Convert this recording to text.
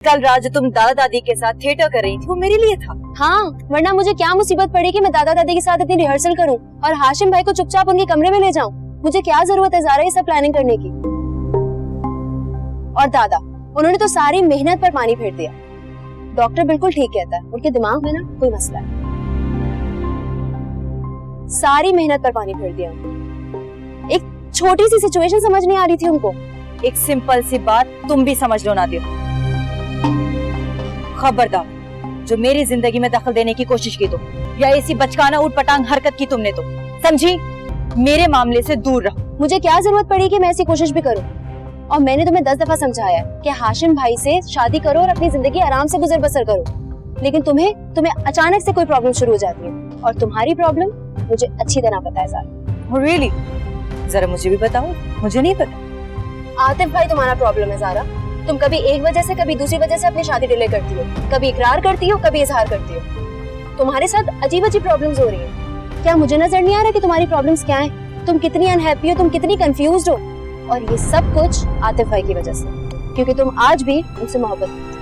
कल रात जो तुम दादा दादी के साथ थिएटर कर रही थी वो मेरे लिए था। हाँ, वरना मुझे क्या मुसीबत पड़ी कि मैं दादा दादी के साथ इतनी रिहर्सल करूं और हाशिम भाई को चुपचाप उनके कमरे में ले जाऊं। मुझे क्या जरूरत है ज़ारा ये सब प्लानिंग करने की। और दादा, उन्होंने तो सारी मेहनत पर पानी फेर दिया। डॉक्टर बिल्कुल ठीक कहता है, उनके दिमाग में ना कोई मसला है। सारी मेहनत पर पानी फेर दिया। एक छोटी सी सिचुएशन समझ नहीं आ रही थी उनको। एक सिंपल सी बात तुम भी समझ लो नादिर, खबरदार जो मेरी जिंदगी में दखल देने की कोशिश की तो, या ऐसी बचकाना उठ पटांग हरकत की तुमने तो, समझी? मेरे मामले से दूर रहो। मुझे क्या जरूरत पड़ी कि मैं ऐसी कोशिश भी करूं? और मैंने तुम्हें 10 दफा समझाया कि हाशिम भाई से शादी करो और अपनी जिंदगी आराम से गुजर बसर करो, लेकिन तुम्हें अचानक से कोई प्रॉब्लम शुरू हो जाती है, और तुम्हारी प्रॉब्लम मुझे अच्छी तरह पता है ज़ारा। रियली? जरा मुझे भी बताओ, मुझे नहीं पता। आतिफ भाई तुम्हारा प्रॉब्लम है ज़ारा। तुम कभी एक वजह से कभी दूसरी वजह से अपनी शादी डिले करती हो, कभी इकरार करती हो, कभी इजहार करती हो। तुम्हारे साथ अजीब अजीब प्रॉब्लम्स हो रही हैं। क्या मुझे नजर नहीं आ रहा कि तुम्हारी प्रॉब्लम्स क्या हैं? तुम कितनी अनहैप्पी हो, तुम कितनी कंफ्यूज्ड हो, और ये सब कुछ आतिफ भाई की वजह से, क्योंकि तुम आज भी उनसे मोहब्बत करती हो।